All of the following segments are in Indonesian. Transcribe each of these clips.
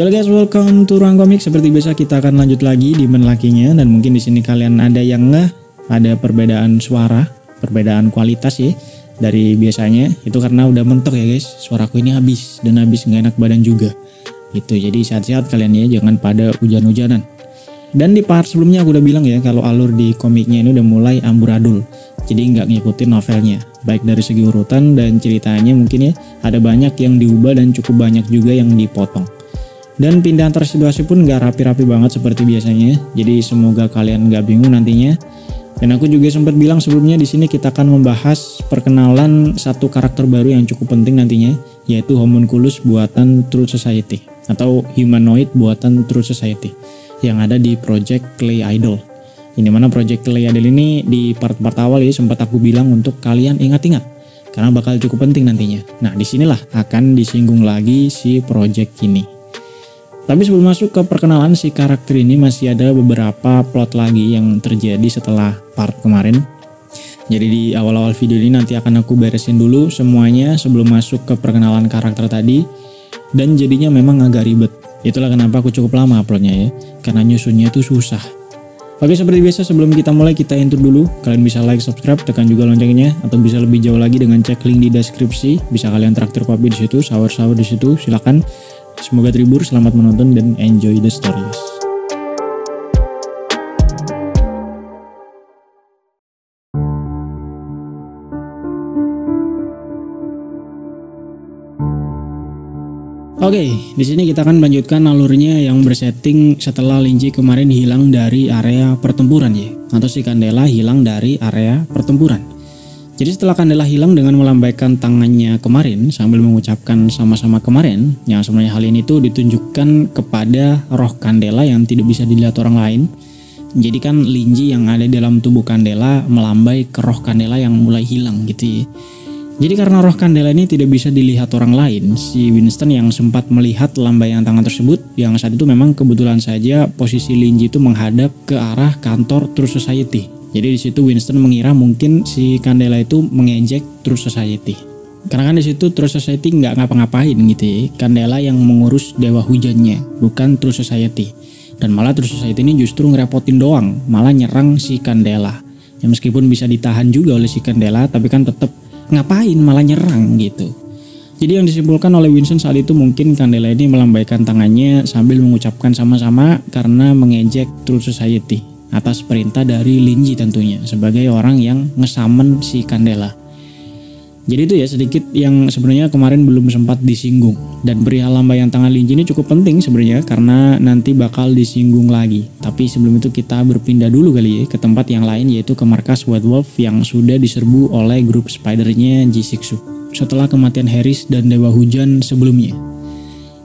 Halo guys, welcome to Ruang Komik. Seperti biasa kita akan lanjut lagi di menlakinya, dan mungkin di sini kalian ada yang ada perbedaan suara, perbedaan kualitas ya dari biasanya. Itu karena udah mentok ya guys, suaraku ini habis nggak enak badan juga. Itu jadi sehat-sehat kalian ya, jangan pada hujan-hujanan. Dan di part sebelumnya aku udah bilang ya kalau alur di komiknya ini udah mulai amburadul. Jadi nggak ngikutin novelnya, baik dari segi urutan dan ceritanya mungkin ya ada banyak yang diubah dan cukup banyak juga yang dipotong. Dan pindah antar situasi pun nggak rapi-rapi banget seperti biasanya. Jadi semoga kalian nggak bingung nantinya. Dan aku juga sempat bilang sebelumnya di sini kita akan membahas perkenalan satu karakter baru yang cukup penting nantinya, yaitu Homunculus buatan Truth Society atau humanoid buatan Truth Society yang ada di Project Clay Idol. Ini mana Project Clay Idol ini di part-part awal ya sempat aku bilang untuk kalian ingat-ingat karena bakal cukup penting nantinya. Nah disinilah akan disinggung lagi si project ini. Tapi sebelum masuk ke perkenalan si karakter ini masih ada beberapa plot lagi yang terjadi setelah part kemarin. Jadi di awal-awal video ini nanti akan aku beresin dulu semuanya sebelum masuk ke perkenalan karakter tadi. Dan jadinya memang agak ribet. Itulah kenapa aku cukup lama uploadnya ya, karena nyusunnya itu susah. Oke, seperti biasa sebelum kita mulai kita intro dulu. Kalian bisa like, subscribe, tekan juga loncengnya, atau bisa lebih jauh lagi dengan cek link di deskripsi. Bisa kalian traktir kopi di situ, sahur-sahur di situ, silakan. Semoga terhibur, selamat menonton dan enjoy the stories. Oke, di sini kita akan melanjutkan alurnya yang bersetting setelah Linji kemarin hilang dari area pertempuran ya, atau si Candela hilang dari area pertempuran. Jadi setelah Candela hilang dengan melambaikan tangannya kemarin sambil mengucapkan sama-sama kemarin, yang sebenarnya hal ini tuh ditunjukkan kepada roh Candela yang tidak bisa dilihat orang lain. Jadi kan Linji yang ada dalam tubuh Candela melambai ke roh Candela yang mulai hilang gitu ya. Jadi karena roh Candela ini tidak bisa dilihat orang lain, si Winston yang sempat melihat lambaian tangan tersebut, yang saat itu memang kebetulan saja posisi Linji itu menghadap ke arah kantor Truth Society. Jadi di situ Winston mengira mungkin si Candela itu mengejek Truth Society. Karena kan di situ Truth Society nggak ngapa-ngapain gitu ya. Candela yang mengurus dewa hujannya, bukan Truth Society. Dan malah Truth Society ini justru ngerepotin doang, malah nyerang si Candela. Ya meskipun bisa ditahan juga oleh si Candela, tapi kan tetap ngapain malah nyerang gitu. Jadi yang disimpulkan oleh Winston saat itu mungkin Candela ini melambaikan tangannya sambil mengucapkan sama-sama karena mengejek Truth Society atas perintah dari Linji tentunya sebagai orang yang ngesamen si Candela. Jadi itu ya sedikit yang sebenarnya kemarin belum sempat disinggung, dan perihal lambaian tangan Linji ini cukup penting sebenarnya karena nanti bakal disinggung lagi. Tapi sebelum itu kita berpindah dulu kali ya ke tempat yang lain, yaitu ke markas White Wolf yang sudah diserbu oleh grup spidernya Jisixu setelah kematian Harris dan Dewa Hujan sebelumnya.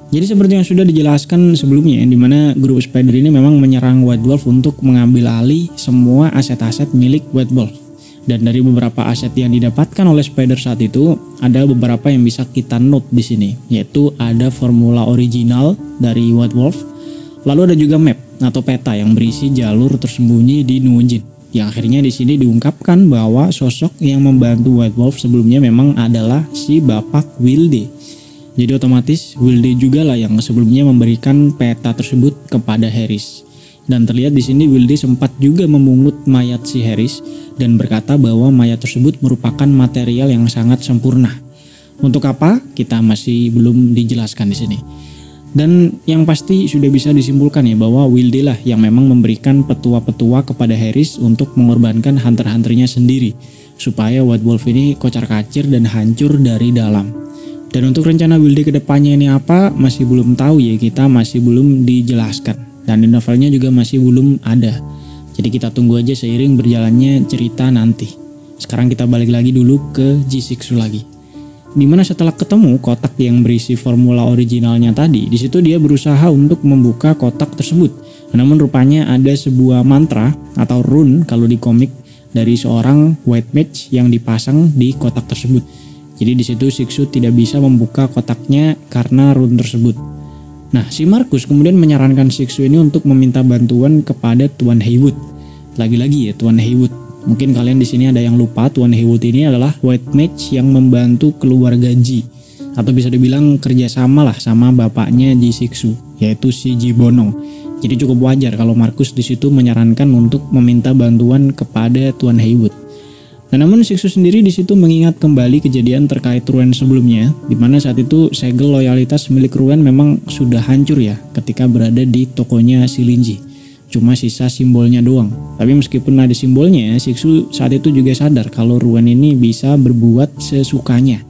Jadi seperti yang sudah dijelaskan sebelumnya, di mana grup spider ini memang menyerang White Wolf untuk mengambil alih semua aset-aset milik White Wolf. Dan dari beberapa aset yang didapatkan oleh spider saat itu, ada beberapa yang bisa kita note di sini, yaitu ada formula original dari White Wolf, lalu ada juga map atau peta yang berisi jalur tersembunyi di Nuujin. Yang akhirnya di sini diungkapkan bahwa sosok yang membantu White Wolf sebelumnya memang adalah si Bapak Wilde. Jadi otomatis Wilde juga lah yang sebelumnya memberikan peta tersebut kepada Harris. Dan terlihat di sini Wilde sempat juga memungut mayat si Harris dan berkata bahwa mayat tersebut merupakan material yang sangat sempurna. Untuk apa? Kita masih belum dijelaskan di sini. Dan yang pasti sudah bisa disimpulkan ya bahwa Wilde lah yang memang memberikan petua-petua kepada Harris untuk mengorbankan hunter-hunternya sendiri supaya White Wolf ini kocar-kacir dan hancur dari dalam. Dan untuk rencana Wilde ke depannya ini apa masih belum tahu ya, kita masih belum dijelaskan. Dan di novelnya juga masih belum ada. Jadi kita tunggu aja seiring berjalannya cerita nanti. Sekarang kita balik lagi dulu ke Jisixu lagi. Dimana setelah ketemu kotak yang berisi formula originalnya tadi, di situ dia berusaha untuk membuka kotak tersebut. Namun rupanya ada sebuah mantra atau rune kalau di komik dari seorang white mage yang dipasang di kotak tersebut. Jadi di situ Jisixu tidak bisa membuka kotaknya karena rune tersebut. Nah, si Marcus kemudian menyarankan Jisixu ini untuk meminta bantuan kepada Tuan Haywood. Lagi-lagi ya Tuan Haywood. Mungkin kalian di sini ada yang lupa, Tuan Haywood ini adalah white mage yang membantu keluarga Ji atau bisa dibilang kerjasama lah sama bapaknya Ji Siksu, yaitu si Ji Bonong. Jadi cukup wajar kalau Markus di situ menyarankan untuk meminta bantuan kepada Tuan Haywood. Nah, namun Siksu sendiri di situ mengingat kembali kejadian terkait Ruan sebelumnya, di mana saat itu segel loyalitas milik Ruan memang sudah hancur ya ketika berada di tokonya si Linji. Cuma sisa simbolnya doang. Tapi meskipun ada simbolnya, Siksu saat itu juga sadar kalau Ruan ini bisa berbuat sesukanya.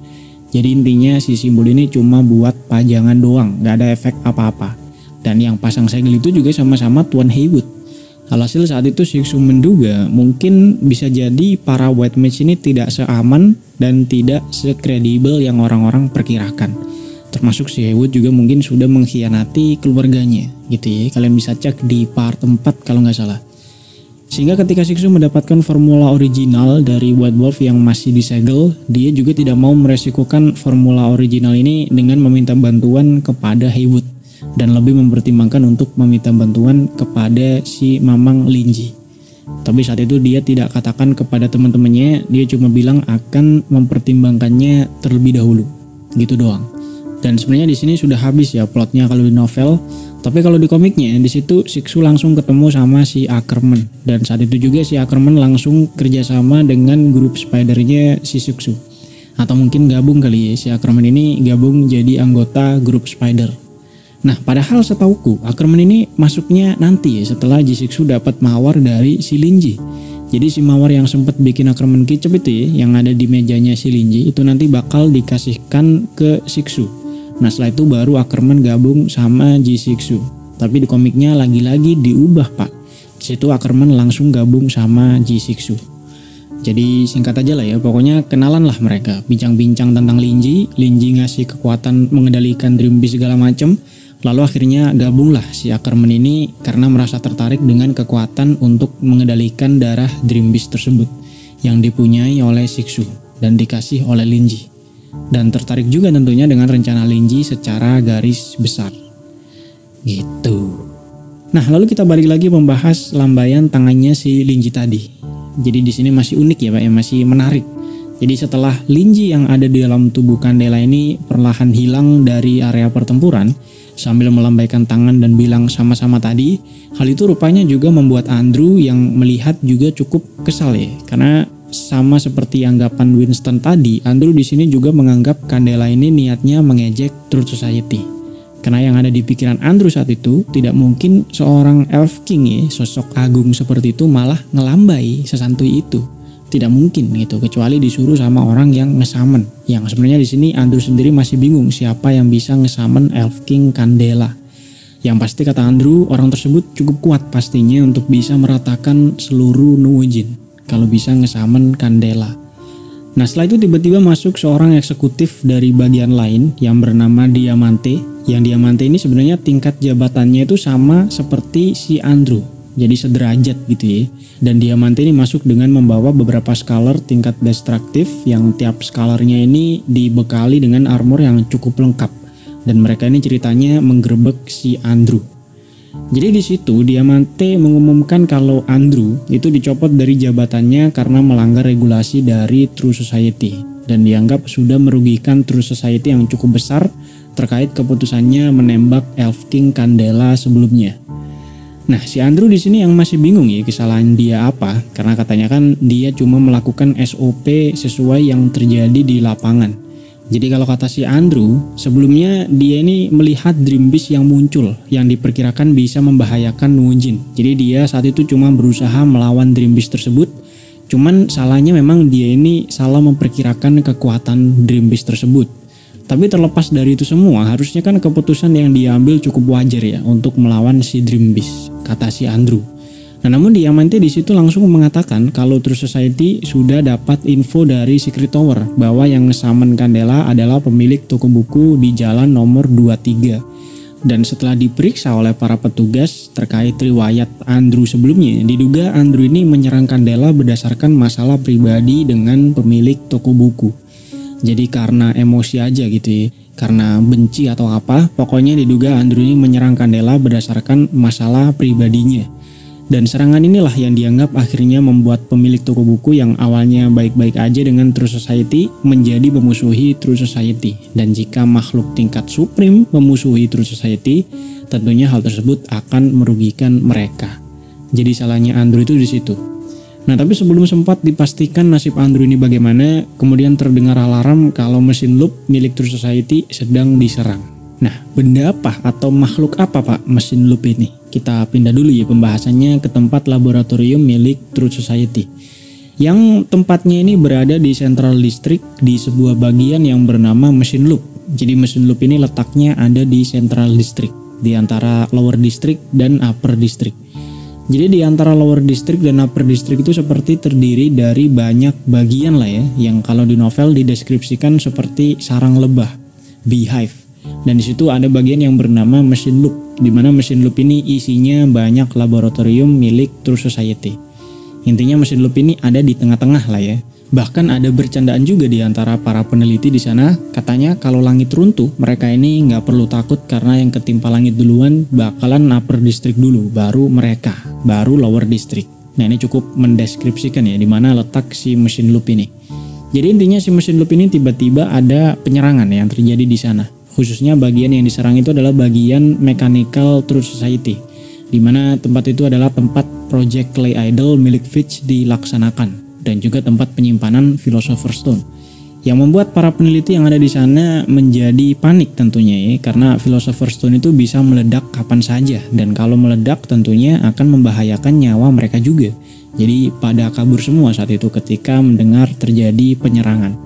Jadi intinya si simbol ini cuma buat pajangan doang, gak ada efek apa-apa. Dan yang pasang segel itu juga sama-sama Tuan Haywood. Alhasil saat itu Siksu menduga mungkin bisa jadi para white mage ini tidak seaman dan tidak sekredibel yang orang-orang perkirakan. Termasuk si Haywood juga mungkin sudah mengkhianati keluarganya gitu ya. Kalian bisa cek di part 4 kalau nggak salah. Sehingga ketika Siksu mendapatkan formula original dari White Wolf yang masih disegel, dia juga tidak mau meresikukan formula original ini dengan meminta bantuan kepada Haywood dan lebih mempertimbangkan untuk meminta bantuan kepada si Mamang Linji. Tapi saat itu dia tidak katakan kepada teman-temannya, dia cuma bilang akan mempertimbangkannya terlebih dahulu. Gitu doang. Dan sebenarnya di sini sudah habis ya plotnya kalau di novel. Tapi kalau di komiknya di situ Siksu langsung ketemu sama si Ackerman, dan saat itu juga si Ackerman langsung kerjasama dengan grup spidernya si Siksu. Atau mungkin gabung kali ya, si Ackerman ini gabung jadi anggota grup spider. Nah, padahal setauku Ackerman ini masuknya nanti ya setelah Ji Siksu dapat mawar dari si Linji. Jadi si mawar yang sempat bikin Ackerman kicep itu ya, yang ada di mejanya si Linji itu nanti bakal dikasihkan ke Siksu. Nah, setelah itu baru Ackerman gabung sama Ji Siksu. Tapi di komiknya lagi-lagi diubah, Pak. Di situ Ackerman langsung gabung sama Ji Siksu. Jadi singkat aja lah ya, pokoknya kenalan lah mereka, bincang-bincang tentang Linji ngasih kekuatan mengendalikan Dream Beast segala macem. Lalu akhirnya gabunglah si Ackerman ini karena merasa tertarik dengan kekuatan untuk mengendalikan darah Dream Beast tersebut yang dipunyai oleh Siksu dan dikasih oleh Linji. Dan tertarik juga tentunya dengan rencana Linji secara garis besar. Gitu. Nah, lalu kita balik lagi membahas lambaian tangannya si Linji tadi. Jadi di sini masih unik ya Pak ya, masih menarik. Jadi setelah Linji yang ada di dalam tubuh Candela ini perlahan hilang dari area pertempuran sambil melambaikan tangan dan bilang sama-sama tadi, hal itu rupanya juga membuat Andrew yang melihat juga cukup kesal ya, karena sama seperti anggapan Winston tadi, Andrew di sini juga menganggap Candela ini niatnya mengejek Truth Society. Karena yang ada di pikiran Andrew saat itu, tidak mungkin seorang Elf King ya, sosok agung seperti itu malah ngelambai sesantuy itu. Tidak mungkin gitu, kecuali disuruh sama orang yang ngesamen. Yang sebenarnya di sini Andrew sendiri masih bingung siapa yang bisa ngesamen Elf King Candela. Yang pasti kata Andrew, orang tersebut cukup kuat pastinya untuk bisa meratakan seluruh Nuwujin kalau bisa ngesamen Candela. Nah, setelah itu tiba-tiba masuk seorang eksekutif dari bagian lain yang bernama Diamante. Yang Diamante ini sebenarnya tingkat jabatannya itu sama seperti si Andrew, jadi sederajat gitu ya. Dan Diamante ini masuk dengan membawa beberapa scholar tingkat destruktif yang tiap scholarnya ini dibekali dengan armor yang cukup lengkap. Dan mereka ini ceritanya menggerebek si Andrew. Jadi di situ Diamante mengumumkan kalau Andrew itu dicopot dari jabatannya karena melanggar regulasi dari True Society dan dianggap sudah merugikan True Society yang cukup besar terkait keputusannya menembak Elf King Candela sebelumnya. Nah, si Andrew di sini yang masih bingung ya kesalahan dia apa, karena katanya kan dia cuma melakukan SOP sesuai yang terjadi di lapangan. Jadi kalau kata si Andrew, sebelumnya dia ini melihat Dream Beast yang muncul yang diperkirakan bisa membahayakan Nuwujin. Jadi dia saat itu cuma berusaha melawan Dream Beast tersebut. Cuman salahnya memang dia ini salah memperkirakan kekuatan Dream Beast tersebut. Tapi terlepas dari itu semua, harusnya kan keputusan yang dia ambil cukup wajar ya untuk melawan si Dream Beast, kata si Andrew. Nah, namun Diamante di situ langsung mengatakan kalau True Society sudah dapat info dari Secret Tower bahwa yang ngesamen Candela adalah pemilik toko buku di jalan nomor 23. Dan setelah diperiksa oleh para petugas terkait riwayat Andrew sebelumnya, diduga Andrew ini menyerang Candela berdasarkan masalah pribadi dengan pemilik toko buku. Jadi karena emosi aja gitu ya, karena benci atau apa, pokoknya diduga Andrew ini menyerang Candela berdasarkan masalah pribadinya. Dan serangan inilah yang dianggap akhirnya membuat pemilik toko buku yang awalnya baik-baik aja dengan True Society menjadi memusuhi True Society. Dan jika makhluk tingkat supreme memusuhi True Society, tentunya hal tersebut akan merugikan mereka. Jadi salahnya Andrew itu di situ. Nah, tapi sebelum sempat dipastikan nasib Andrew ini bagaimana, kemudian terdengar alarm kalau mesin loop milik True Society sedang diserang. Nah, benda apa atau makhluk apa Pak mesin loop ini? Kita pindah dulu ya pembahasannya ke tempat laboratorium milik True Society. Yang tempatnya ini berada di Central District di sebuah bagian yang bernama mesin loop. Jadi mesin loop ini letaknya ada di Central District, di antara Lower District dan Upper District. Jadi di antara Lower District dan Upper District itu seperti terdiri dari banyak bagian lah ya, yang kalau di novel dideskripsikan seperti sarang lebah, beehive. Dan di situ ada bagian yang bernama mesin loop, di mana mesin loop ini isinya banyak laboratorium milik True Society. Intinya mesin loop ini ada di tengah-tengah lah ya. Bahkan ada bercandaan juga di antara para peneliti di sana, katanya kalau langit runtuh, mereka ini nggak perlu takut karena yang ketimpa langit duluan bakalan Upper District dulu, baru mereka, baru Lower District. Nah, ini cukup mendeskripsikan ya di mana letak si mesin loop ini. Jadi intinya si mesin loop ini tiba-tiba ada penyerangan yang terjadi di sana. Khususnya bagian yang diserang itu adalah bagian Mechanical True Society, di mana tempat itu adalah tempat Project Clay Idol milik Fitch dilaksanakan, dan juga tempat penyimpanan Philosopher's Stone. Yang membuat para peneliti yang ada di sana menjadi panik tentunya ya, karena Philosopher's Stone itu bisa meledak kapan saja, dan kalau meledak tentunya akan membahayakan nyawa mereka juga. Jadi pada kabur semua saat itu ketika mendengar terjadi penyerangan.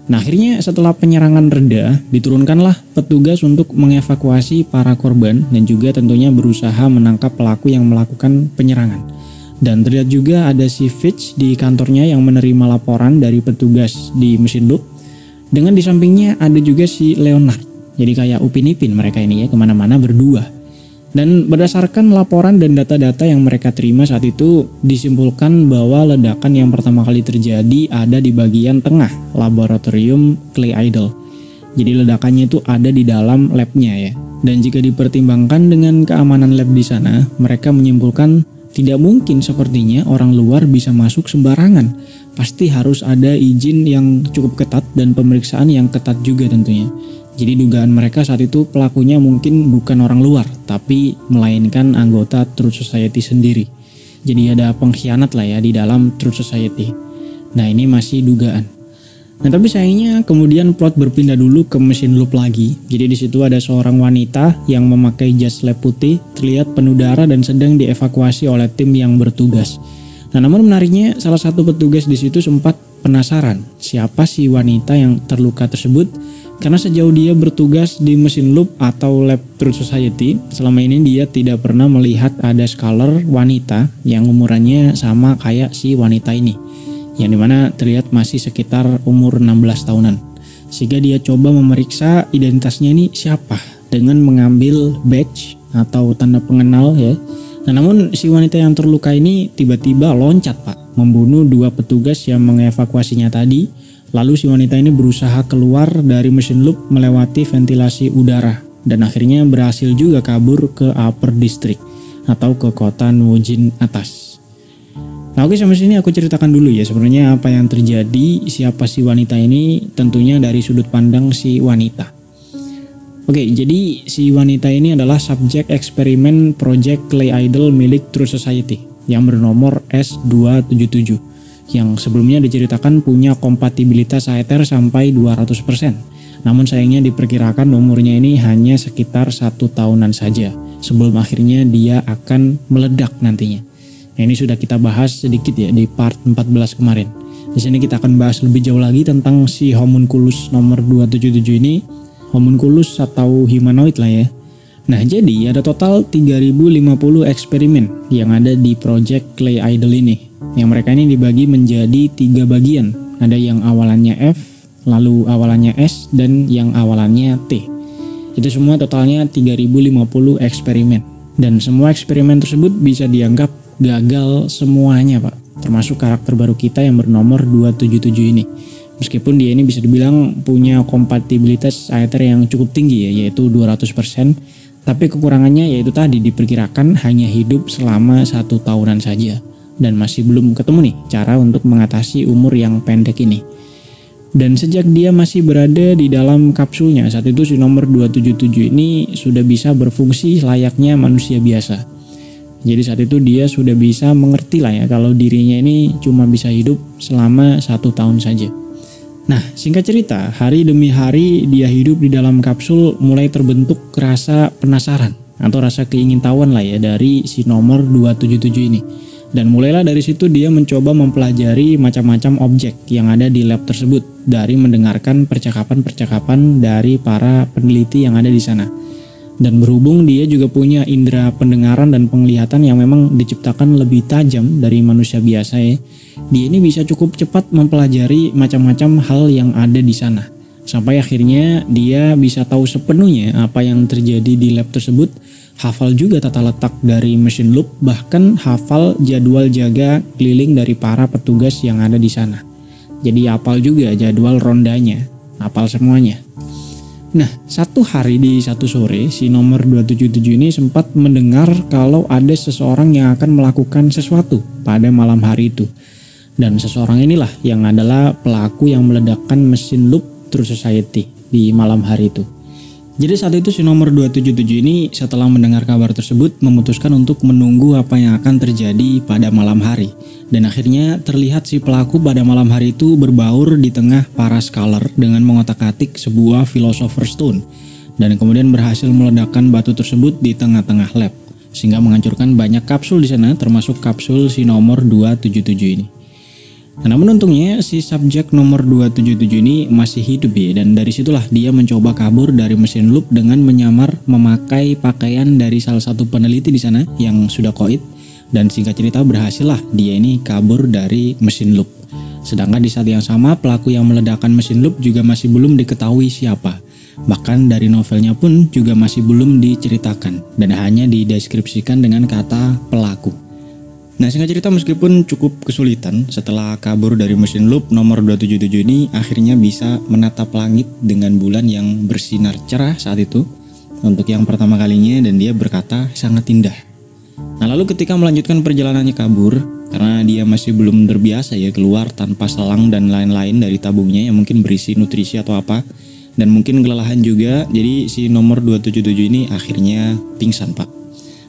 Nah, akhirnya setelah penyerangan reda, diturunkanlah petugas untuk mengevakuasi para korban dan juga tentunya berusaha menangkap pelaku yang melakukan penyerangan. Dan terlihat juga ada si Fitch di kantornya yang menerima laporan dari petugas di mesin loop. Dengan di sampingnya ada juga si Leonard. Jadi kayak Upin Ipin mereka ini ya, kemana-mana berdua. Dan berdasarkan laporan dan data-data yang mereka terima saat itu, disimpulkan bahwa ledakan yang pertama kali terjadi ada di bagian tengah laboratorium Clay Idol. Jadi ledakannya itu ada di dalam labnya ya. Dan jika dipertimbangkan dengan keamanan lab di sana, mereka menyimpulkan tidak mungkin sepertinya orang luar bisa masuk sembarangan. Pasti harus ada izin yang cukup ketat dan pemeriksaan yang ketat juga tentunya. Jadi dugaan mereka saat itu pelakunya mungkin bukan orang luar, tapi melainkan anggota True Society sendiri. Jadi ada pengkhianat lah ya di dalam True Society. Nah, ini masih dugaan. Nah, tapi sayangnya kemudian plot berpindah dulu ke mesin loop lagi. Jadi di situ ada seorang wanita yang memakai jas lab putih, terlihat penuh darah dan sedang dievakuasi oleh tim yang bertugas. Nah, namun menariknya salah satu petugas di situ sempat penasaran siapa si wanita yang terluka tersebut. Karena sejauh dia bertugas di mesin loop atau lab True Society, selama ini dia tidak pernah melihat ada scholar wanita yang umurannya sama kayak si wanita ini, yang dimana terlihat masih sekitar umur 16 tahunan. Sehingga dia coba memeriksa identitasnya ini siapa dengan mengambil badge atau tanda pengenal ya. Nah, namun si wanita yang terluka ini tiba-tiba loncat Pak, membunuh dua petugas yang mengevakuasinya tadi. Lalu si wanita ini berusaha keluar dari mesin loop melewati ventilasi udara dan akhirnya berhasil juga kabur ke Upper District atau ke kota Nujin atas. Nah, oke, sampai sini aku ceritakan dulu ya sebenarnya apa yang terjadi, siapa si wanita ini, tentunya dari sudut pandang si wanita. Oke, jadi si wanita ini adalah subjek eksperimen Project Clay Idol milik True Society yang bernomor S277. Yang sebelumnya diceritakan punya kompatibilitas Aether sampai 200%. Namun sayangnya diperkirakan umurnya ini hanya sekitar 1 tahunan saja sebelum akhirnya dia akan meledak nantinya. Nah, ini sudah kita bahas sedikit ya di part 14 kemarin. Di sini kita akan bahas lebih jauh lagi tentang si homunculus nomor 277 ini, homunculus atau humanoid lah ya. Nah, jadi ada total 3050 eksperimen yang ada di Project Clay Idol ini. Yang mereka ini dibagi menjadi 3 bagian. Ada yang awalannya F, lalu awalannya S, dan yang awalannya T. Itu semua totalnya 3050 eksperimen. Dan semua eksperimen tersebut bisa dianggap gagal semuanya Pak. Termasuk karakter baru kita yang bernomor 277 ini. Meskipun dia ini bisa dibilang punya kompatibilitas Aether yang cukup tinggi ya, yaitu 200%. Tapi kekurangannya yaitu tadi diperkirakan hanya hidup selama 1 tahunan saja. Dan masih belum ketemu nih cara untuk mengatasi umur yang pendek ini. Dan sejak dia masih berada di dalam kapsulnya, saat itu si nomor 277 ini sudah bisa berfungsi layaknya manusia biasa. Jadi saat itu dia sudah bisa mengerti lah ya kalau dirinya ini cuma bisa hidup selama 1 tahun saja. Nah, singkat cerita, hari demi hari dia hidup di dalam kapsul mulai terbentuk rasa penasaran atau rasa keingintahuan lah ya dari si nomor 277 ini. Dan mulailah dari situ dia mencoba mempelajari macam-macam objek yang ada di lab tersebut dari mendengarkan percakapan-percakapan dari para peneliti yang ada di sana. Dan berhubung dia juga punya indera pendengaran dan penglihatan yang memang diciptakan lebih tajam dari manusia biasa ya, dia ini bisa cukup cepat mempelajari macam-macam hal yang ada di sana. Sampai akhirnya dia bisa tahu sepenuhnya apa yang terjadi di lab tersebut, hafal juga tata letak dari mesin loop, bahkan hafal jadwal jaga keliling dari para petugas yang ada di sana. Jadi hafal juga jadwal rondanya, hafal semuanya. Nah, satu hari di satu sore, si nomor 277 ini sempat mendengar kalau ada seseorang yang akan melakukan sesuatu pada malam hari itu. Dan seseorang inilah yang adalah pelaku yang meledakkan mesin loop True Society di malam hari itu. Jadi saat itu si nomor 277 ini setelah mendengar kabar tersebut memutuskan untuk menunggu apa yang akan terjadi pada malam hari. Dan akhirnya terlihat si pelaku pada malam hari itu berbaur di tengah para scholar dengan mengotak-atik sebuah Philosopher's Stone. Dan kemudian berhasil meledakkan batu tersebut di tengah-tengah lab. Sehingga menghancurkan banyak kapsul di sana termasuk kapsul si nomor 277 ini. Nah, namun untungnya si subjek nomor 277 ini masih hidup ya, dan dari situlah dia mencoba kabur dari mesin loop dengan menyamar memakai pakaian dari salah satu peneliti di sana yang sudah koit, dan singkat cerita berhasillah dia ini kabur dari mesin loop. Sedangkan di saat yang sama pelaku yang meledakkan mesin loop juga masih belum diketahui siapa. Bahkan dari novelnya pun juga masih belum diceritakan dan hanya dideskripsikan dengan kata pelaku. Nah, singkat cerita meskipun cukup kesulitan setelah kabur dari mesin loop, nomor 277 ini akhirnya bisa menatap langit dengan bulan yang bersinar cerah saat itu untuk yang pertama kalinya, dan dia berkata sangat indah. Nah, lalu ketika melanjutkan perjalanannya kabur, karena dia masih belum terbiasa ya keluar tanpa selang dan lain-lain dari tabungnya yang mungkin berisi nutrisi atau apa, dan mungkin kelelahan juga, jadi si nomor 277 ini akhirnya pingsan, Pak.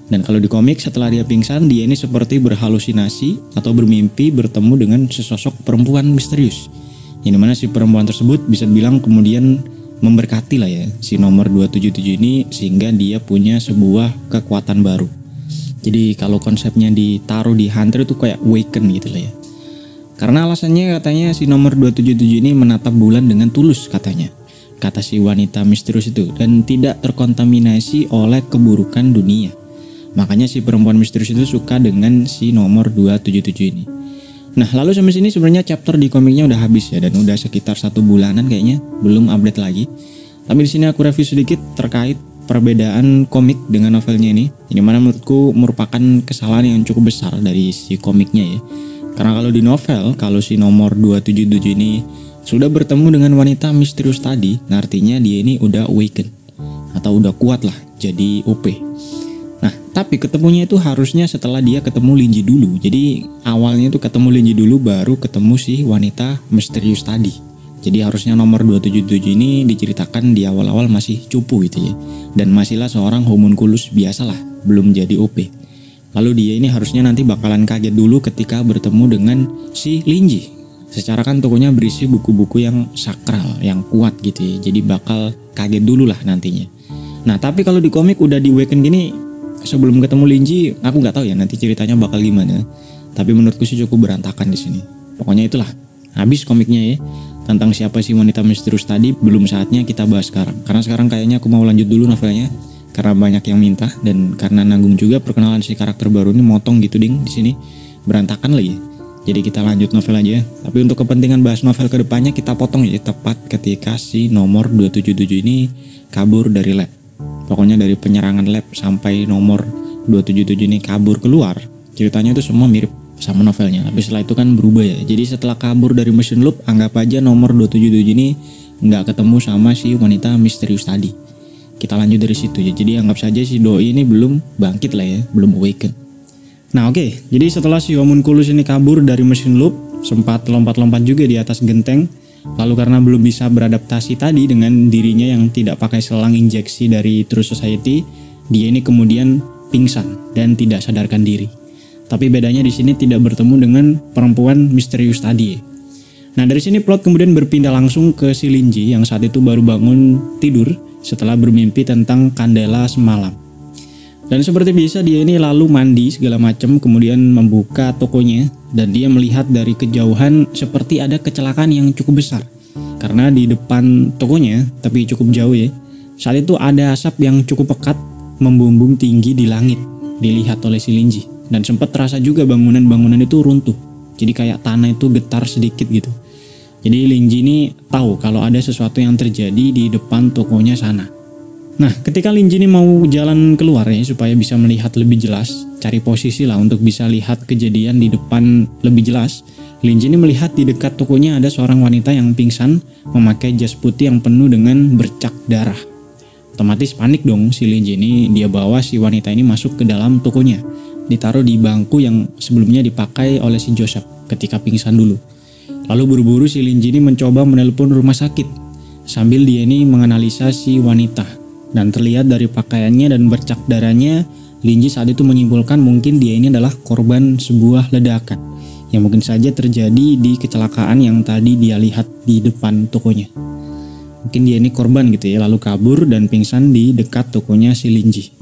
Dan kalau di komik setelah dia pingsan, dia ini seperti berhalusinasi atau bermimpi bertemu dengan sesosok perempuan misterius. Yang dimana si perempuan tersebut bisa dibilang kemudian memberkati lah ya si nomor 277 ini sehingga dia punya sebuah kekuatan baru. Jadi kalau konsepnya ditaruh di Hunter itu kayak Awaken gitu lah ya. Karena alasannya katanya si nomor 277 ini menatap bulan dengan tulus katanya. Kata si wanita misterius itu, dan tidak terkontaminasi oleh keburukan dunia. Makanya si perempuan misterius itu suka dengan si nomor 277 ini. Nah, lalu sampai sini sebenarnya chapter di komiknya udah habis ya, dan udah sekitar 1 bulanan kayaknya, belum update lagi. Tapi di sini aku review sedikit terkait perbedaan komik dengan novelnya ini. Ini mana menurutku merupakan kesalahan yang cukup besar dari si komiknya ya. Karena kalau di novel, kalau si nomor 277 ini sudah bertemu dengan wanita misterius tadi, nah artinya dia ini udah awaken atau udah kuat lah jadi OP. Nah, tapi ketemunya itu harusnya setelah dia ketemu Linji dulu. Jadi awalnya itu ketemu Linji dulu baru ketemu si wanita misterius tadi. Jadi harusnya nomor 277 ini diceritakan di awal-awal masih cupu gitu ya. Dan masihlah seorang homunculus biasalah, belum jadi OP. Lalu dia ini harusnya nanti bakalan kaget dulu ketika bertemu dengan si Linji. Secara kan tokonya berisi buku-buku yang sakral, yang kuat gitu ya. Jadi bakal kaget dulu lah nantinya. Nah, tapi kalau di komik udah di Awaken gini, sebelum ketemu Linji, aku nggak tahu ya nanti ceritanya bakal gimana. Tapi menurutku sih cukup berantakan di sini. Pokoknya itulah, habis komiknya ya. Tentang siapa sih wanita misterius tadi belum saatnya kita bahas sekarang. Karena sekarang kayaknya aku mau lanjut dulu novelnya. Karena banyak yang minta dan karena nanggung juga perkenalan si karakter baru ini motong gitu ding di sini. Berantakan lagi. Jadi kita lanjut novel aja. Tapi untuk kepentingan bahas novel kedepannya kita potong ya tepat ketika si nomor 277 ini kabur dari lab. Pokoknya dari penyerangan lab sampai nomor 277 ini kabur keluar, ceritanya itu semua mirip sama novelnya. Tapi setelah itu kan berubah ya. Jadi setelah kabur dari mesin loop, anggap aja nomor 277 ini nggak ketemu sama si wanita misterius tadi. kita lanjut dari situ ya. Jadi anggap saja si doi ini belum bangkit lah ya, belum awaken. Nah oke, jadi setelah si homunculus ini kabur dari mesin loop, sempat lompat-lompat juga di atas genteng. Lalu karena belum bisa beradaptasi tadi dengan dirinya yang tidak pakai selang injeksi dari True Society, dia ini kemudian pingsan dan tidak sadarkan diri. Tapi bedanya di sini tidak bertemu dengan perempuan misterius tadi. Nah dari sini plot kemudian berpindah langsung ke si Linji yang saat itu baru bangun tidur setelah bermimpi tentang Candela semalam. Dan seperti biasa dia ini lalu mandi segala macam, kemudian membuka tokonya dan dia melihat dari kejauhan seperti ada kecelakaan yang cukup besar. Karena di depan tokonya, tapi cukup jauh ya, saat itu ada asap yang cukup pekat membumbung tinggi di langit dilihat oleh si Linji. Dan sempat terasa juga bangunan-bangunan itu runtuh. Jadi kayak tanah itu getar sedikit gitu. Jadi Linji ini tahu kalau ada sesuatu yang terjadi di depan tokonya sana. Nah, ketika Linji ini mau jalan keluar ya supaya bisa melihat lebih jelas, cari posisi lah untuk bisa lihat kejadian di depan lebih jelas. Linji ini melihat di dekat tokonya ada seorang wanita yang pingsan memakai jas putih yang penuh dengan bercak darah. Otomatis panik dong si Linji ini, dia bawa si wanita ini masuk ke dalam tokonya, ditaruh di bangku yang sebelumnya dipakai oleh si Joseph ketika pingsan dulu. Lalu buru-buru si Linji ini mencoba menelpon rumah sakit sambil dia ini menganalisa si wanita. Dan terlihat dari pakaiannya dan bercak darahnya, Linji saat itu menyimpulkan mungkin dia ini adalah korban sebuah ledakan yang mungkin saja terjadi di kecelakaan yang tadi dia lihat di depan tokonya. Mungkin dia ini korban gitu ya, lalu kabur dan pingsan di dekat tokonya si Linji.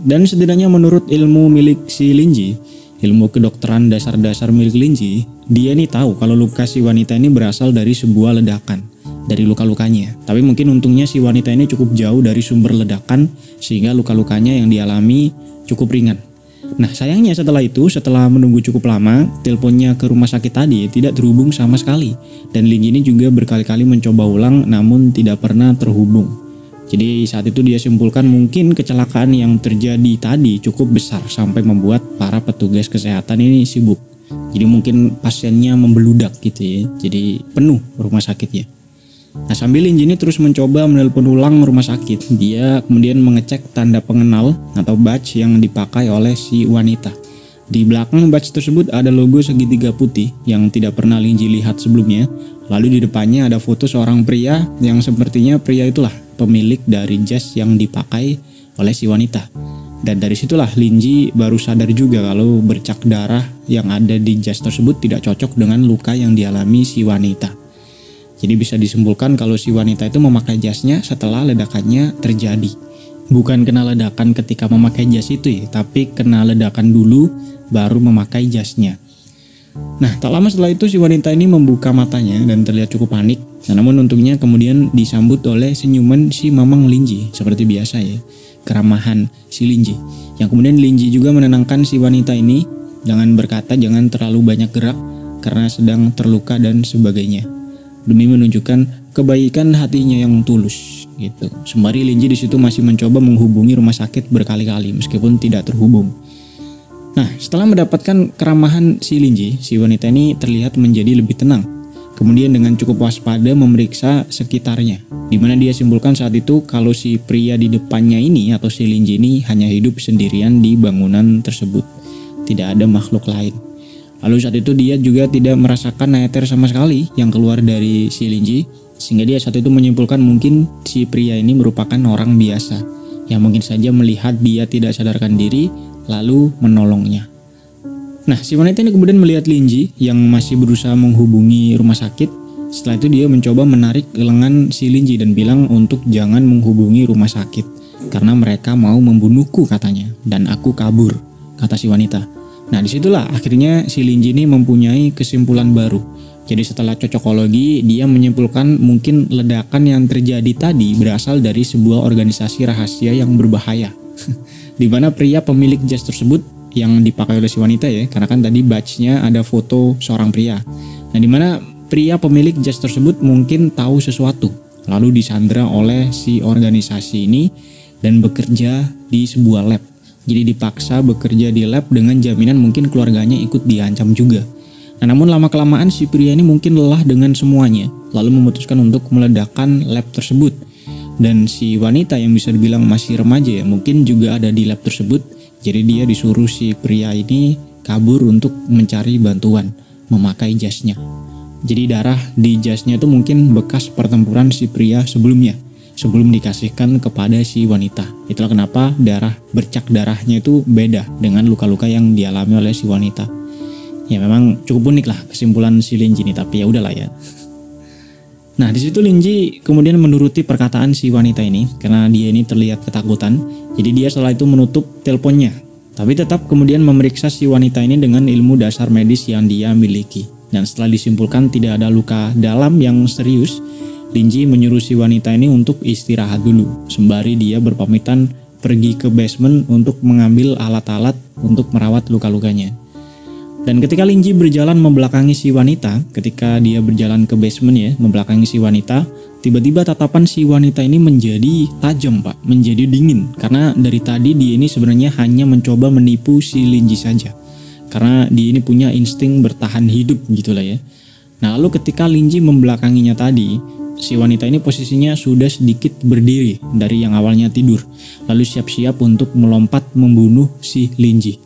Dan setidaknya menurut ilmu milik si Linji, ilmu kedokteran dasar-dasar milik Linji, dia ini tahu kalau luka si wanita ini berasal dari sebuah ledakan, dari luka-lukanya. Tapi mungkin untungnya si wanita ini cukup jauh dari sumber ledakan sehingga luka-lukanya yang dialami cukup ringan. Nah sayangnya setelah menunggu cukup lama, teleponnya ke rumah sakit tadi tidak terhubung sama sekali. Dan Linji ini juga berkali-kali mencoba ulang namun tidak pernah terhubung. Jadi saat itu dia simpulkan mungkin kecelakaan yang terjadi tadi cukup besar sampai membuat para petugas kesehatan ini sibuk. Jadi mungkin pasiennya membeludak gitu ya, jadi penuh rumah sakitnya. Nah sambil Linji ini terus mencoba menelpon ulang rumah sakit, dia kemudian mengecek tanda pengenal atau badge yang dipakai oleh si wanita. Di belakang badge tersebut ada logo segitiga putih yang tidak pernah Linji lihat sebelumnya. Lalu di depannya ada foto seorang pria yang sepertinya pria itulah pemilik dari jas yang dipakai oleh si wanita. Dan dari situlah Linji baru sadar juga kalau bercak darah yang ada di jas tersebut tidak cocok dengan luka yang dialami si wanita. Jadi bisa disimpulkan kalau si wanita itu memakai jasnya setelah ledakannya terjadi. Bukan kena ledakan ketika memakai jas itu ya, tapi kena ledakan dulu baru memakai jasnya. Nah tak lama setelah itu si wanita ini membuka matanya dan terlihat cukup panik. Nah, namun untungnya kemudian disambut oleh senyuman si Mamang Linji seperti biasa ya, keramahan si Linji. Yang kemudian Linji juga menenangkan si wanita ini dengan berkata jangan terlalu banyak gerak karena sedang terluka dan sebagainya, demi menunjukkan kebaikan hatinya yang tulus gitu. Sembari Linji di situ masih mencoba menghubungi rumah sakit berkali-kali meskipun tidak terhubung. Nah, setelah mendapatkan keramahan si Linji, si wanita ini terlihat menjadi lebih tenang. Kemudian dengan cukup waspada memeriksa sekitarnya, di mana dia simpulkan saat itu kalau si pria di depannya ini atau si Linji ini hanya hidup sendirian di bangunan tersebut. Tidak ada makhluk lain. Lalu saat itu dia juga tidak merasakan neter sama sekali yang keluar dari si Linji, sehingga dia saat itu menyimpulkan mungkin si pria ini merupakan orang biasa yang mungkin saja melihat dia tidak sadarkan diri lalu menolongnya. Nah si wanita ini kemudian melihat Linji yang masih berusaha menghubungi rumah sakit. Setelah itu dia mencoba menarik lengan si Linji dan bilang untuk jangan menghubungi rumah sakit karena mereka mau membunuhku katanya, dan aku kabur, kata si wanita. Nah disitulah akhirnya si Linji ini mempunyai kesimpulan baru. Jadi setelah cocokologi dia menyimpulkan mungkin ledakan yang terjadi tadi berasal dari sebuah organisasi rahasia yang berbahaya. Di mana pria pemilik jas tersebut yang dipakai oleh si wanita ya, karena kan tadi badge-nya ada foto seorang pria. Nah di mana pria pemilik jas tersebut mungkin tahu sesuatu, lalu disandra oleh si organisasi ini dan bekerja di sebuah lab. Jadi dipaksa bekerja di lab dengan jaminan mungkin keluarganya ikut diancam juga. Nah namun lama-kelamaan si pria ini mungkin lelah dengan semuanya, lalu memutuskan untuk meledakkan lab tersebut. Dan si wanita yang bisa dibilang masih remaja ya, mungkin juga ada di lab tersebut. Jadi dia disuruh si pria ini kabur untuk mencari bantuan, memakai jasnya. Jadi darah di jasnya itu mungkin bekas pertempuran si pria sebelumnya, sebelum dikasihkan kepada si wanita. Itulah kenapa bercak darahnya itu beda dengan luka-luka yang dialami oleh si wanita. Ya memang cukup unik lah kesimpulan si Linji ini, tapi ya udahlah ya. Nah di situ Linji kemudian menuruti perkataan si wanita ini karena dia ini terlihat ketakutan. Jadi dia setelah itu menutup teleponnya. Tapi tetap kemudian memeriksa si wanita ini dengan ilmu dasar medis yang dia miliki. Dan setelah disimpulkan tidak ada luka dalam yang serius, Linji menyuruh si wanita ini untuk istirahat dulu. Sembari dia berpamitan pergi ke basement untuk mengambil alat-alat untuk merawat luka-lukanya. Dan ketika Linji berjalan membelakangi si wanita, ketika dia berjalan ke basement ya, membelakangi si wanita, tiba-tiba tatapan si wanita ini menjadi tajam Pak, menjadi dingin. Karena dari tadi dia ini sebenarnya hanya mencoba menipu si Linji saja. Karena dia ini punya insting bertahan hidup gitulah ya. Nah lalu ketika Linji membelakanginya tadi, si wanita ini posisinya sudah sedikit berdiri dari yang awalnya tidur. Lalu siap-siap untuk melompat membunuh si Linji.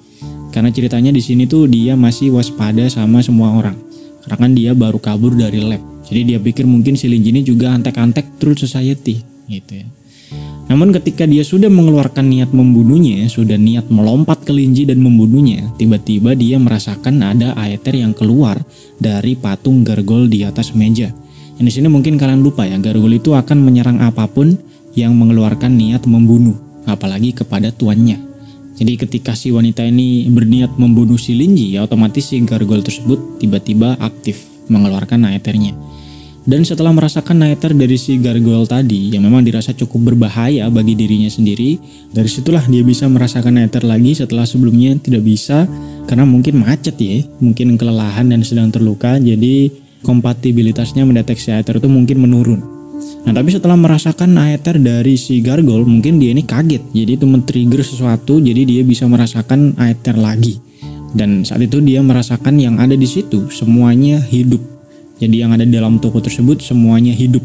Karena ceritanya di sini tuh dia masih waspada sama semua orang. Karena kan dia baru kabur dari lab. Jadi dia pikir mungkin si Linji ini juga antek-antek Truth Society gitu ya. Namun ketika dia sudah mengeluarkan niat membunuhnya, sudah niat melompat ke Linji dan membunuhnya, tiba-tiba dia merasakan ada aether yang keluar dari patung gargoyle di atas meja. Yang di sini mungkin kalian lupa ya, gargoyle itu akan menyerang apapun yang mengeluarkan niat membunuh, apalagi kepada tuannya. Jadi ketika si wanita ini berniat membunuh si Linji, ya otomatis si gargoyle tersebut tiba-tiba aktif mengeluarkan aethernya. Dan setelah merasakan aether dari si gargoyle tadi yang memang dirasa cukup berbahaya bagi dirinya sendiri, dari situlah dia bisa merasakan aether lagi setelah sebelumnya tidak bisa karena mungkin macet ya, mungkin kelelahan dan sedang terluka, jadi kompatibilitasnya mendeteksi aether itu mungkin menurun. Nah tapi setelah merasakan aether dari si gargoyle, mungkin dia ini kaget, jadi itu men-trigger sesuatu, jadi dia bisa merasakan aether lagi. Dan saat itu dia merasakan yang ada di situ semuanya hidup. Jadi yang ada di dalam toko tersebut semuanya hidup.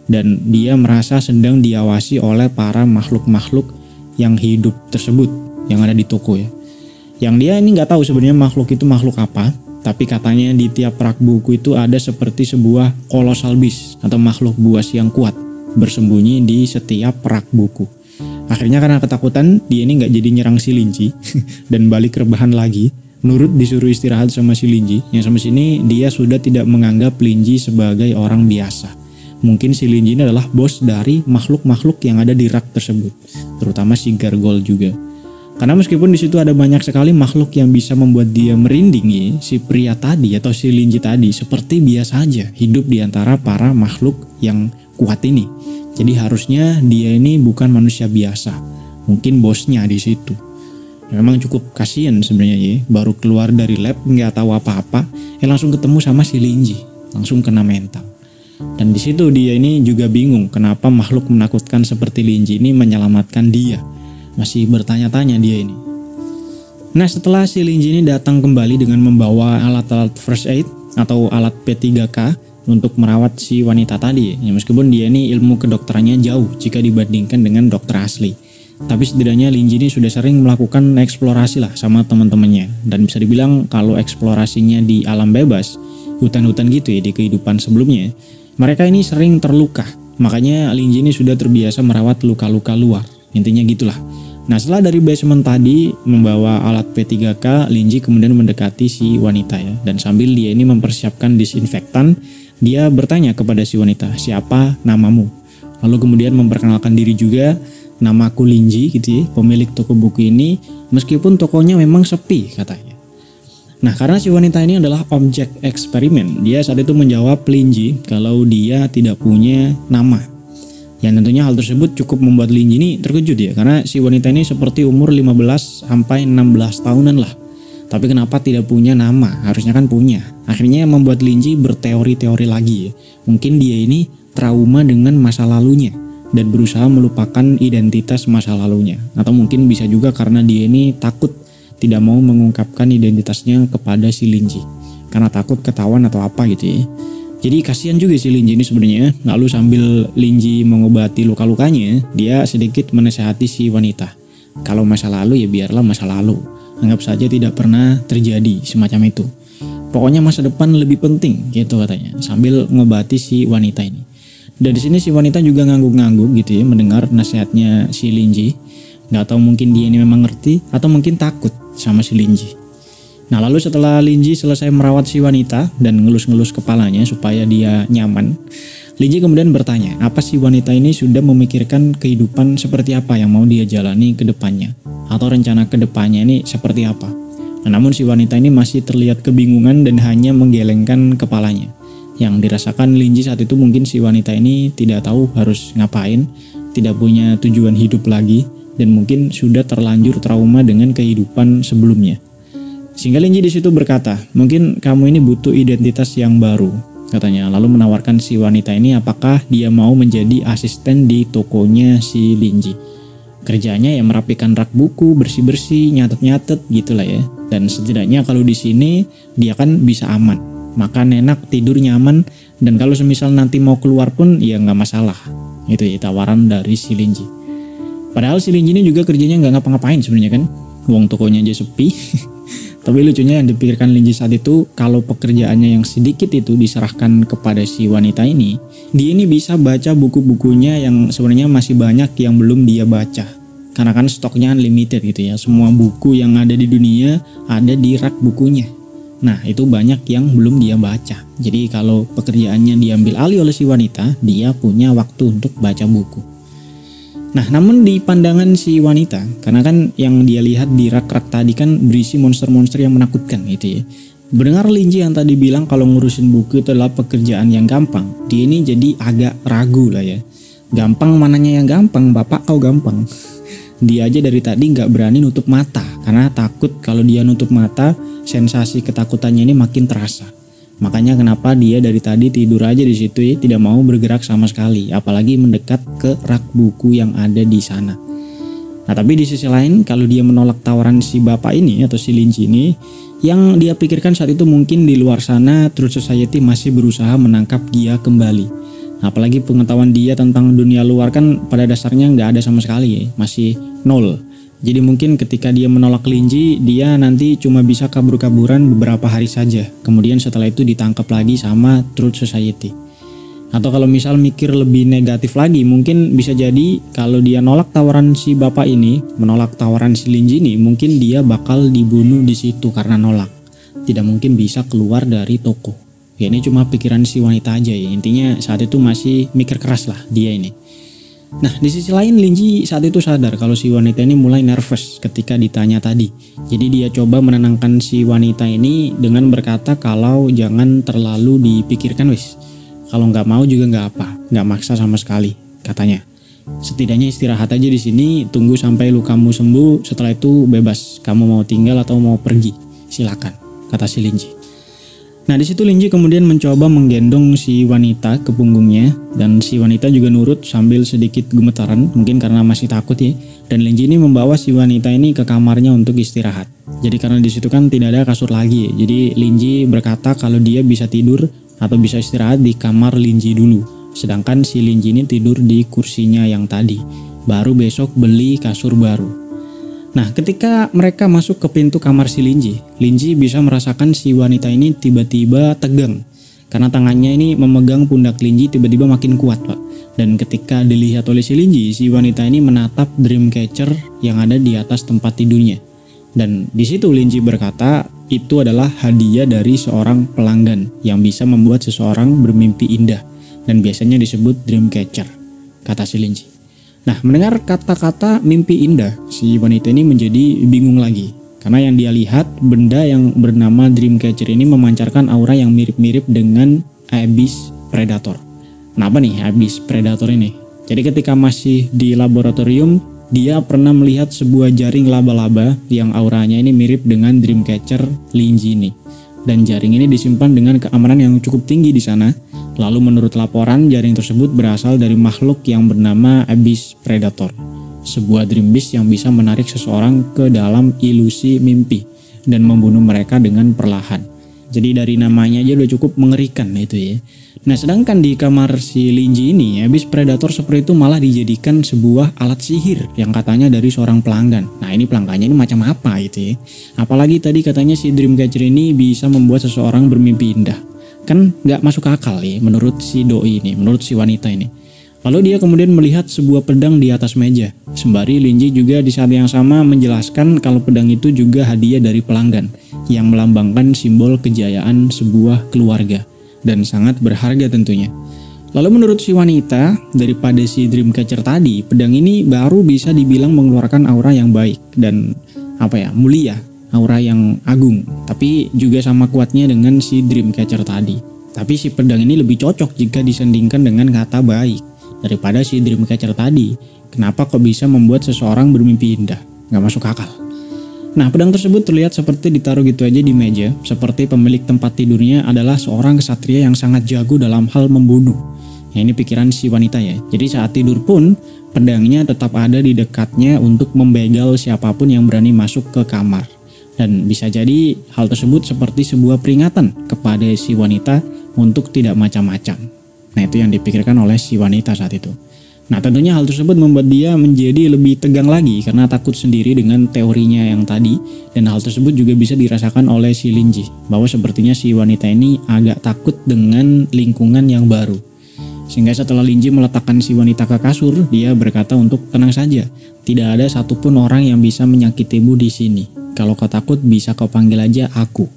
Dan dia merasa sedang diawasi oleh para makhluk-makhluk yang hidup tersebut yang ada di toko ya. Yang dia ini nggak tahu sebenarnya makhluk itu makhluk apa. Tapi katanya di tiap rak buku itu ada seperti sebuah colossal beast atau makhluk buas yang kuat bersembunyi di setiap rak buku. Akhirnya karena ketakutan dia ini nggak jadi nyerang si Linji dan balik rebahan lagi. Nurut disuruh istirahat sama si Linji. Yang sampai sini dia sudah tidak menganggap Linji sebagai orang biasa. Mungkin si Linji ini adalah bos dari makhluk-makhluk yang ada di rak tersebut, terutama si gargoyle juga. Karena meskipun di situ ada banyak sekali makhluk yang bisa membuat dia merinding ya, si pria tadi atau si Linji tadi seperti biasa aja hidup di antara para makhluk yang kuat ini. Jadi harusnya dia ini bukan manusia biasa, mungkin bosnya di situ. Memang cukup kasihan sebenarnya ya, baru keluar dari lab nggak tahu apa-apa, langsung ketemu sama si Linji, langsung kena mental. Dan di situ dia ini juga bingung kenapa makhluk menakutkan seperti Linji ini menyelamatkan dia. Masih bertanya-tanya dia ini. Nah setelah si Linji ini datang kembali dengan membawa alat-alat first aid atau alat P3K untuk merawat si wanita tadi ya, meskipun dia ini ilmu kedokterannya jauh jika dibandingkan dengan dokter asli. Tapi setidaknya Linji ini sudah sering melakukan eksplorasi lah sama teman-temannya. Dan bisa dibilang kalau eksplorasinya di alam bebas, hutan-hutan gitu ya di kehidupan sebelumnya, mereka ini sering terluka. Makanya Linji ini sudah terbiasa merawat luka-luka luar. Intinya gitulah. Nah setelah dari basement tadi membawa alat P3K, Linji kemudian mendekati si wanita ya. Dan sambil dia ini mempersiapkan disinfektan, dia bertanya kepada si wanita, siapa namamu? Lalu kemudian memperkenalkan diri juga, namaku Linji gitu ya, pemilik toko buku ini, meskipun tokonya memang sepi katanya. Nah karena si wanita ini adalah objek eksperimen, dia saat itu menjawab Linji kalau dia tidak punya nama. Yang tentunya hal tersebut cukup membuat Linji ini terkejut ya, karena si wanita ini seperti umur 15 sampai 16 tahunan lah. Tapi kenapa tidak punya nama? Harusnya kan punya. Akhirnya membuat Linji berteori-teori lagi ya. Mungkin dia ini trauma dengan masa lalunya dan berusaha melupakan identitas masa lalunya. Atau mungkin bisa juga karena dia ini takut tidak mau mengungkapkan identitasnya kepada si Linji. Karena takut ketahuan atau apa gitu ya. Jadi kasihan juga si Linji ini sebenarnya. Lalu sambil Linji mengobati luka-lukanya, dia sedikit menasehati si wanita. Kalau masa lalu ya biarlah masa lalu. Anggap saja tidak pernah terjadi semacam itu. Pokoknya masa depan lebih penting gitu katanya. Sambil ngobati si wanita ini. Dan di sini si wanita juga ngangguk-ngangguk gitu ya mendengar nasihatnya si Linji. Nggak tahu mungkin dia ini memang ngerti atau mungkin takut sama si Linji. Nah lalu setelah Linji selesai merawat si wanita dan ngelus-ngelus kepalanya supaya dia nyaman, Linji kemudian bertanya, apa si wanita ini sudah memikirkan kehidupan seperti apa yang mau dia jalani ke depannya? Atau rencana ke depannya ini seperti apa? Nah, namun si wanita ini masih terlihat kebingungan dan hanya menggelengkan kepalanya. Yang dirasakan Linji saat itu mungkin si wanita ini tidak tahu harus ngapain, tidak punya tujuan hidup lagi, dan mungkin sudah terlanjur trauma dengan kehidupan sebelumnya. Sehingga Linji di situ berkata, mungkin kamu ini butuh identitas yang baru, katanya. Lalu menawarkan si wanita ini apakah dia mau menjadi asisten di tokonya si Linji. Kerjanya ya merapikan rak buku, bersih-bersih, nyatet-nyatet gitulah ya. Dan setidaknya kalau di sini dia kan bisa aman, makan enak, tidur nyaman, dan kalau semisal nanti mau keluar pun ya nggak masalah. Itu ya tawaran dari si Linji. Padahal si Linji ini juga kerjanya nggak ngapa-ngapain sebenarnya kan, uang tokonya aja sepi. Tapi lucunya yang dipikirkan Linji saat itu, kalau pekerjaannya yang sedikit itu diserahkan kepada si wanita ini, dia ini bisa baca buku-bukunya yang sebenarnya masih banyak yang belum dia baca. Karena kan stoknya unlimited gitu ya, semua buku yang ada di dunia ada di rak bukunya. Nah itu banyak yang belum dia baca. Jadi kalau pekerjaannya diambil alih oleh si wanita, dia punya waktu untuk baca buku. Nah namun di pandangan si wanita, karena kan yang dia lihat di rak-rak tadi kan berisi monster-monster yang menakutkan gitu ya. Mendengar Linji yang tadi bilang kalau ngurusin buku itu adalah pekerjaan yang gampang, dia ini jadi agak ragu lah ya. Gampang mananya yang gampang, bapak kau gampang. Dia aja dari tadi nggak berani nutup mata, karena takut kalau dia nutup mata, sensasi ketakutannya ini makin terasa. Makanya kenapa dia dari tadi tidur aja di situ ya, tidak mau bergerak sama sekali, apalagi mendekat ke rak buku yang ada di sana. Nah tapi di sisi lain kalau dia menolak tawaran si bapak ini atau si Linji ini, yang dia pikirkan saat itu mungkin di luar sana Truth Society masih berusaha menangkap dia kembali. Nah, apalagi pengetahuan dia tentang dunia luar kan pada dasarnya nggak ada sama sekali ya, masih nol. Jadi mungkin ketika dia menolak Linji, dia nanti cuma bisa kabur-kaburan beberapa hari saja. Kemudian setelah itu ditangkap lagi sama Truth Society. Atau kalau misal mikir lebih negatif lagi, mungkin bisa jadi kalau dia nolak tawaran si bapak ini, menolak tawaran si Linji ini, mungkin dia bakal dibunuh di situ karena nolak. Tidak mungkin bisa keluar dari toko. Ya ini cuma pikiran si wanita aja ya. Intinya saat itu masih mikir keras lah dia ini. Nah di sisi lain Linji saat itu sadar kalau si wanita ini mulai nervous ketika ditanya tadi. Jadi dia coba menenangkan si wanita ini dengan berkata kalau jangan terlalu dipikirkan wis. Kalau nggak mau juga nggak apa, nggak maksa sama sekali katanya. Setidaknya istirahat aja di sini, tunggu sampai lukamu sembuh. Setelah itu bebas, kamu mau tinggal atau mau pergi, silakan, kata si Linji. Nah di situ Linji kemudian mencoba menggendong si wanita ke punggungnya dan si wanita juga nurut sambil sedikit gemetaran, mungkin karena masih takut ya. Dan Linji ini membawa si wanita ini ke kamarnya untuk istirahat. Jadi karena di situ kan tidak ada kasur lagi ya. Jadi Linji berkata kalau dia bisa tidur atau bisa istirahat di kamar Linji dulu. Sedangkan si Linji ini tidur di kursinya yang tadi. Baru besok beli kasur baru. Nah ketika mereka masuk ke pintu kamar si Linji, Linji bisa merasakan si wanita ini tiba-tiba tegang. Karena tangannya ini memegang pundak Linji tiba-tiba makin kuat pak. Dan ketika dilihat oleh si Linji, si wanita ini menatap Dreamcatcher yang ada di atas tempat tidurnya. Dan di situ Linji berkata itu adalah hadiah dari seorang pelanggan yang bisa membuat seseorang bermimpi indah. Dan biasanya disebut Dreamcatcher, kata si Linji. Nah, mendengar kata-kata mimpi indah, si wanita ini menjadi bingung lagi. Karena yang dia lihat, benda yang bernama Dreamcatcher ini memancarkan aura yang mirip-mirip dengan Abyss Predator. Kenapa nih Abyss Predator ini? Jadi ketika masih di laboratorium, dia pernah melihat sebuah jaring laba-laba yang auranya ini mirip dengan Dreamcatcher Linji ini. Dan jaring ini disimpan dengan keamanan yang cukup tinggi di sana. Lalu menurut laporan, jaring tersebut berasal dari makhluk yang bernama Abyss Predator. Sebuah dream beast yang bisa menarik seseorang ke dalam ilusi mimpi dan membunuh mereka dengan perlahan. Jadi dari namanya aja udah cukup mengerikan itu ya. Nah sedangkan di kamar si Linji ini ya, bis predator seperti itu malah dijadikan sebuah alat sihir yang katanya dari seorang pelanggan. Nah ini pelanggannya ini macam apa gitu ya. Apalagi tadi katanya si Dreamcatcher ini bisa membuat seseorang bermimpi indah. Kan nggak masuk akal ya menurut si doi ini, menurut si wanita ini. Lalu dia kemudian melihat sebuah pedang di atas meja. Sembari Linji juga di saat yang sama menjelaskan kalau pedang itu juga hadiah dari pelanggan yang melambangkan simbol kejayaan sebuah keluarga dan sangat berharga tentunya. Lalu menurut si wanita, daripada si Dreamcatcher tadi, pedang ini baru bisa dibilang mengeluarkan aura yang baik dan mulia, aura yang agung. Tapi juga sama kuatnya dengan si Dreamcatcher tadi. Tapi si pedang ini lebih cocok jika disandingkan dengan kata baik daripada si Dreamcatcher tadi. Kenapa kok bisa membuat seseorang bermimpi indah? Gak masuk akal. Nah, pedang tersebut terlihat seperti ditaruh gitu aja di meja, seperti pemilik tempat tidurnya adalah seorang kesatria yang sangat jago dalam hal membunuh. Ya, ini pikiran si wanita ya. Jadi saat tidur pun, pedangnya tetap ada di dekatnya untuk membegal siapapun yang berani masuk ke kamar. Dan bisa jadi hal tersebut seperti sebuah peringatan kepada si wanita untuk tidak macam-macam. Nah, itu yang dipikirkan oleh si wanita saat itu. Nah, tentunya hal tersebut membuat dia menjadi lebih tegang lagi karena takut sendiri dengan teorinya yang tadi, dan hal tersebut juga bisa dirasakan oleh si Linji bahwa sepertinya si wanita ini agak takut dengan lingkungan yang baru. Sehingga setelah Linji meletakkan si wanita ke kasur, dia berkata untuk tenang saja, tidak ada satupun orang yang bisa menyakitimu di sini. Kalau kau takut bisa kau panggil aja aku,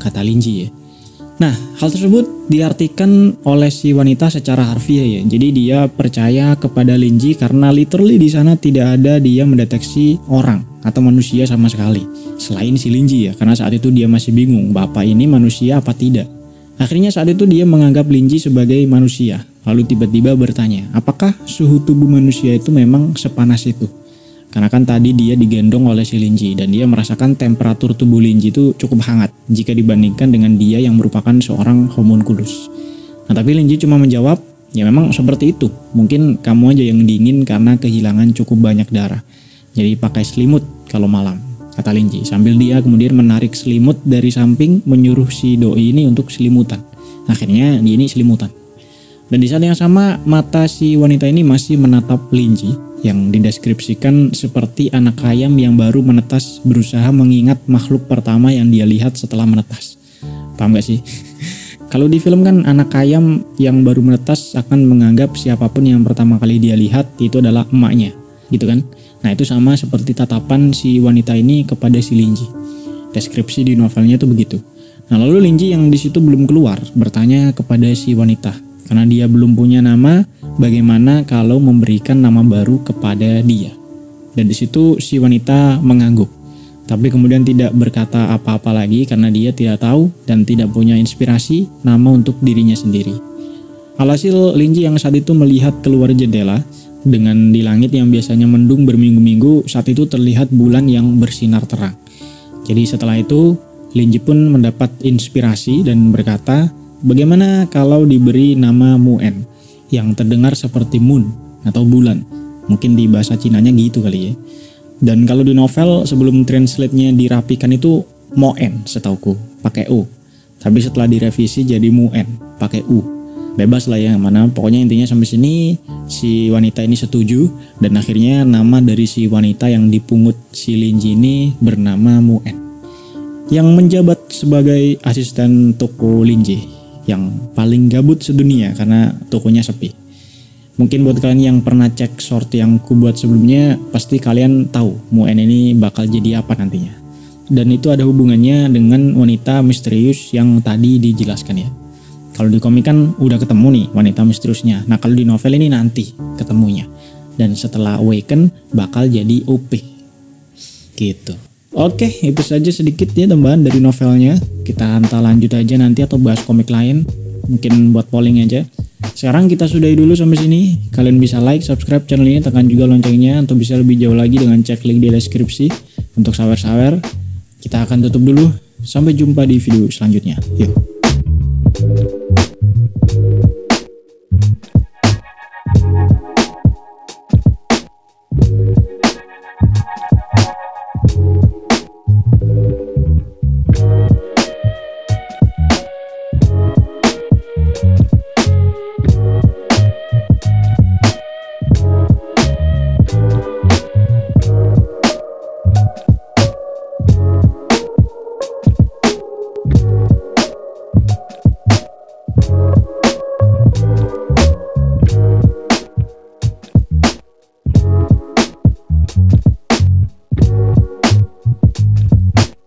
kata Linji ya. Nah, hal tersebut diartikan oleh si wanita secara harfiah ya. Jadi dia percaya kepada Linji karena literally di sana tidak ada dia mendeteksi orang atau manusia sama sekali. Selain si Linji ya, karena saat itu dia masih bingung, bapak ini manusia apa tidak. Akhirnya saat itu dia menganggap Linji sebagai manusia. Lalu tiba-tiba bertanya, apakah suhu tubuh manusia itu memang sepanas itu? Karena kan tadi dia digendong oleh si Linji dan dia merasakan temperatur tubuh Linji itu cukup hangat jika dibandingkan dengan dia yang merupakan seorang homunculus. Nah tapi Linji cuma menjawab, ya memang seperti itu. Mungkin kamu aja yang dingin karena kehilangan cukup banyak darah. Jadi pakai selimut kalau malam, kata Linji. Sambil dia kemudian menarik selimut dari samping menyuruh si doi ini untuk selimutan. Akhirnya dia ini selimutan. Dan di saat yang sama mata si wanita ini masih menatap Linji yang dideskripsikan seperti anak ayam yang baru menetas berusaha mengingat makhluk pertama yang dia lihat setelah menetas. Paham gak sih? Kalau di film kan anak ayam yang baru menetas akan menganggap siapapun yang pertama kali dia lihat itu adalah emaknya, gitu kan? Nah itu sama seperti tatapan si wanita ini kepada si Linji. Deskripsi di novelnya itu begitu. Nah lalu Linji yang di situ belum keluar bertanya kepada si wanita. Karena dia belum punya nama, bagaimana kalau memberikan nama baru kepada dia? Dan di situ si wanita mengangguk. Tapi kemudian tidak berkata apa-apa lagi karena dia tidak tahu dan tidak punya inspirasi nama untuk dirinya sendiri. Alhasil Linji yang saat itu melihat keluar jendela dengan di langit yang biasanya mendung berminggu-minggu, saat itu terlihat bulan yang bersinar terang. Jadi setelah itu Linji pun mendapat inspirasi dan berkata, bagaimana kalau diberi nama Muen yang terdengar seperti moon atau bulan? Mungkin di bahasa Cinanya gitu kali ya. Dan kalau di novel sebelum translate-nya dirapikan itu Moen setauku, pakai U. Tapi setelah direvisi jadi Muen, pakai U. Bebas lah ya, mana pokoknya intinya sampai sini si wanita ini setuju dan akhirnya nama dari si wanita yang dipungut si Linji ini bernama Muen. Yang menjabat sebagai asisten toko Linji yang paling gabut sedunia karena tokonya sepi. Mungkin buat kalian yang pernah cek short yang ku buat sebelumnya, pasti kalian tahu Muen ini bakal jadi apa nantinya. Dan itu ada hubungannya dengan wanita misterius yang tadi dijelaskan ya. Kalau di komik kan udah ketemu nih wanita misteriusnya. Nah kalau di novel ini nanti ketemunya. Dan setelah awaken bakal jadi OP. Gitu. Oke, itu saja sedikit ya tambahan dari novelnya. Kita entah lanjut aja nanti atau bahas komik lain. Mungkin buat polling aja. Sekarang kita sudahi dulu sampai sini. Kalian bisa like, subscribe channel ini, tekan juga loncengnya untuk bisa lebih jauh lagi dengan cek link di deskripsi. Untuk sawer-sawer, kita akan tutup dulu. Sampai jumpa di video selanjutnya. Yuk.